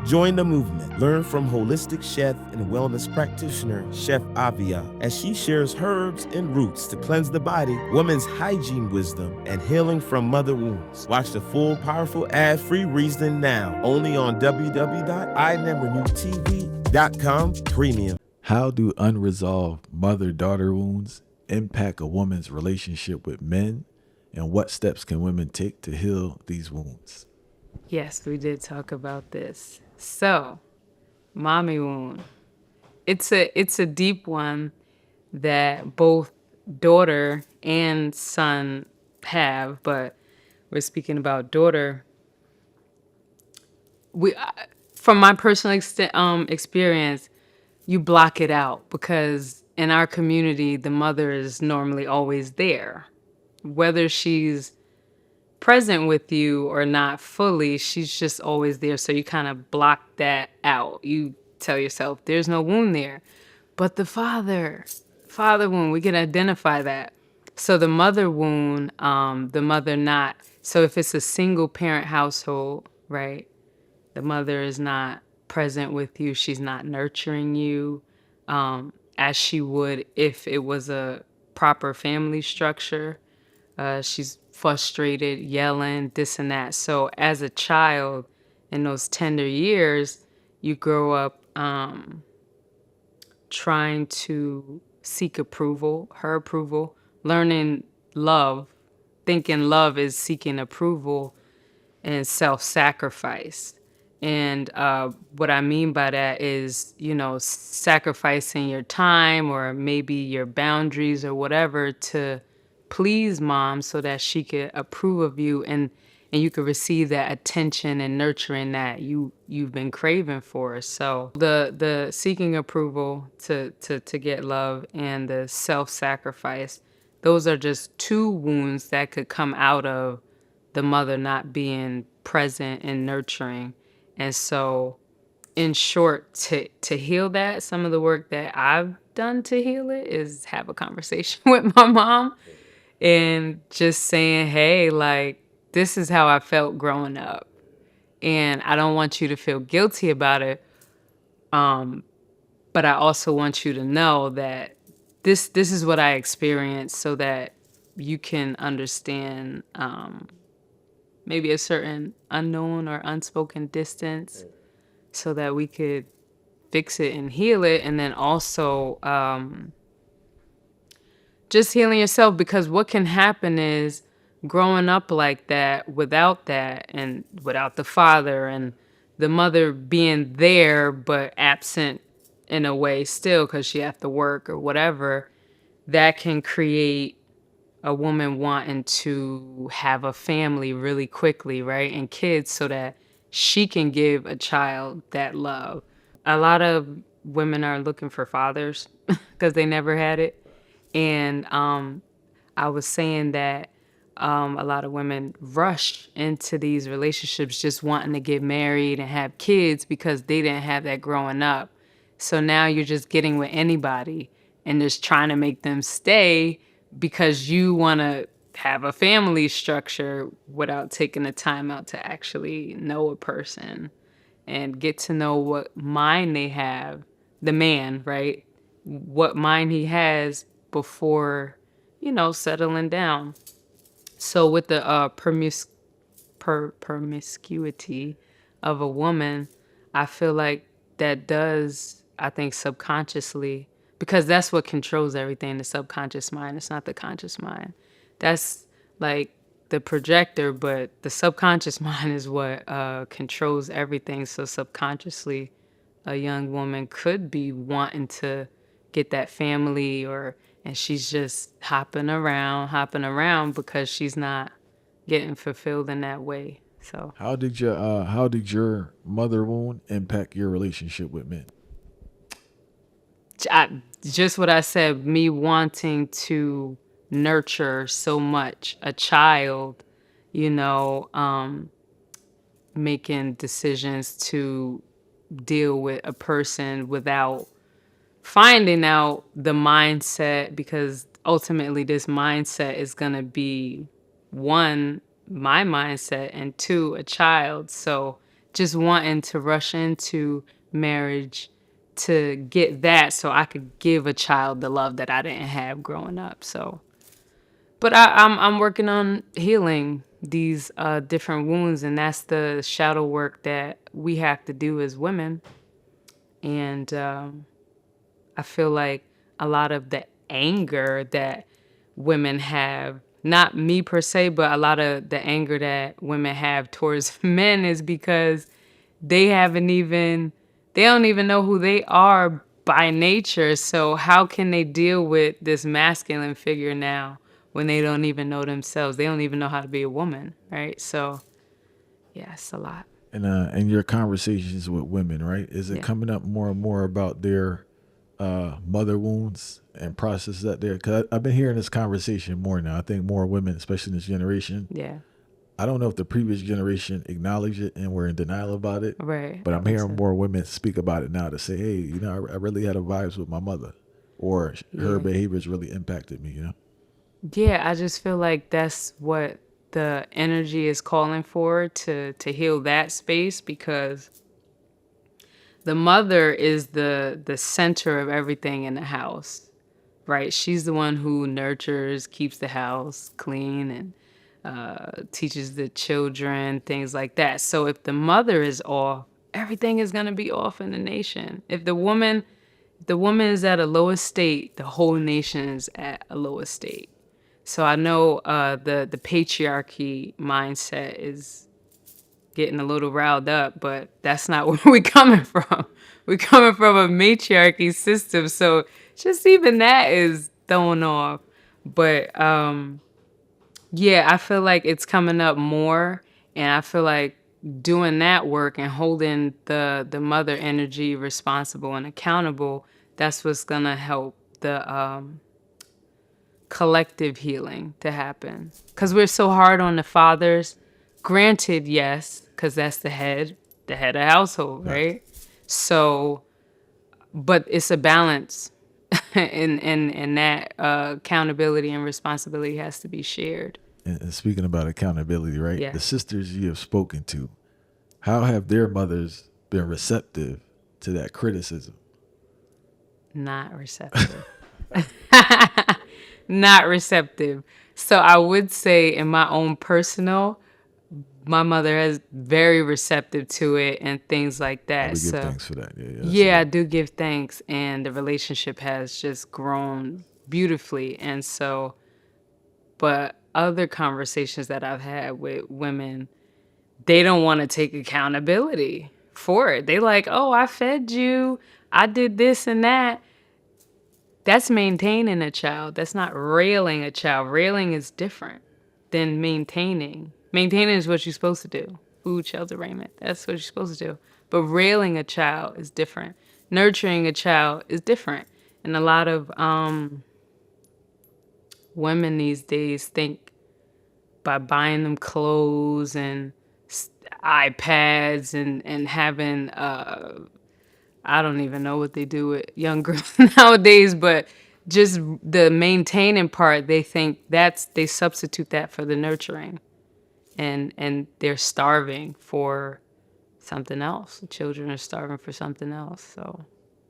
Join the movement. Learn from holistic chef and wellness practitioner, Chef Aviyah, as she shares herbs and roots to cleanse the body, women's hygiene wisdom, and healing from mother wounds. Watch the full, powerful, ad-free reason now, only on www.ineverknewtv.com Premium. How do unresolved mother-daughter wounds impact a woman's relationship with men, and what steps can women take to heal these wounds? Yes, we did talk about this. So, mommy wound. It's a deep one that both daughter and son have, but we're speaking about daughter. We, from my personal experience, you block it out because in our community, the mother is normally always there, whether she's present with you or not fully, she's just always there. So you kind of block that out. You tell yourself there's no wound there. But the father wound, we can identify that. So the mother wound, the mother not. So if it's a single parent household, right? The mother is not present with you. She's not nurturing you as she would if it was a proper family structure. She's frustrated, yelling, this and that. So as a child, in those tender years, you grow up trying to seek approval, her approval, learning love, thinking love is seeking approval and self-sacrifice. And what I mean by that is, sacrificing your time or maybe your boundaries or whatever to please mom so that she could approve of you and you could receive that attention and nurturing that you've been craving for. So the seeking approval to get love and the self-sacrifice, those are just two wounds that could come out of the mother not being present and nurturing. And so, in short, to heal that, some of the work that I've done to heal it is have a conversation with my mom and just saying, hey, like, this is how I felt growing up. And I don't want you to feel guilty about it. But I also want you to know that this is what I experienced so that you can understand maybe a certain unknown or unspoken distance so that we could fix it and heal it. And then also just healing yourself, because what can happen is growing up like that and without the father and the mother being there but absent in a way still because she have to work or whatever, that can create a woman wanting to have a family really quickly, right? And kids so that she can give a child that love. A lot of women are looking for fathers because they never had it. And I was saying that a lot of women rush into these relationships just wanting to get married and have kids because they didn't have that growing up. So now you're just getting with anybody and just trying to make them stay because you want to have a family structure without taking the time out to actually know a person and get to know what mind they have, the man, right? What mind he has before, settling down. So with the promiscuity of a woman, I feel like that does, I think subconsciously, because that's what controls everything, the subconscious mind. It's not the conscious mind. That's like the projector, but the subconscious mind is what controls everything. So subconsciously, a young woman could be wanting to get that family and she's just hopping around because she's not getting fulfilled in that way. So How did your mother wound impact your relationship with men? just what I said, me wanting to nurture so much a child, you know, um, making decisions to deal with a person without finding out the mindset, because ultimately this mindset is going to be one, my mindset, and two, a child. So just wanting to rush into marriage to get that so I could give a child the love that I didn't have growing up. So, but I'm working on healing these different wounds, and that's the shadow work that we have to do as women. And I feel like a lot of the anger that women have, not me per se, but a lot of the anger that women have towards men is because they don't even know who they are by nature. So how can they deal with this masculine figure now when they don't even know themselves? They don't even know how to be a woman, right? So yeah, it's a lot. And your conversations with women, right? Is it Yeah. coming up more and more about their mother wounds and process that there? Because I've been hearing this conversation more now. I think more women, especially in this generation. Yeah. I don't know if the previous generation acknowledged it and were in denial about it, Right. but I I'm think hearing so. more women speak about it now to say, hey, I really had a vibes with my mother, or her Yeah. behaviors really impacted me. Yeah, I just feel like that's what the energy is calling for to heal that space, because the mother is the center of everything in the house, right? She's the one who nurtures, keeps the house clean, and teaches the children, things like that. So if the mother is off, everything is going to be off in the nation. If the woman is at a lower state, the whole nation is at a lower state. So I know the patriarchy mindset is getting a little riled up, but that's not where we're coming from. We're coming from a matriarchy system, so just even that is thrown off. But yeah, I feel like it's coming up more, and I feel like doing that work and holding the mother energy responsible and accountable, that's what's gonna help the collective healing to happen. Because we're so hard on the fathers. Granted, yes, because that's the head of household, Right. right? So, but it's a balance, and that accountability and responsibility has to be shared. And speaking about accountability, right? Yeah, The sisters you have spoken to, how have their mothers been receptive to that criticism? not receptive. Not receptive. So I would say in my own personal, my mother is very receptive to it and things like I that. would give So thanks for that. Yeah, that's yeah, I good. do give thanks, and the relationship has just grown beautifully. And so, but other conversations that I've had with women, they don't want to take accountability for it. They like, oh, I fed you, I did this and that. That's maintaining a child. That's not railing a child. Railing is different than maintaining. Maintaining is what you're supposed to do. Food, shelter, raiment. That's what you're supposed to do. But railing a child is different. Nurturing a child is different. And a lot of women these days think by buying them clothes and iPads and having I don't even know what they do with young girls nowadays, but just the maintaining part, they think they substitute that for the nurturing, and they're starving for something else. The children are starving for something else. So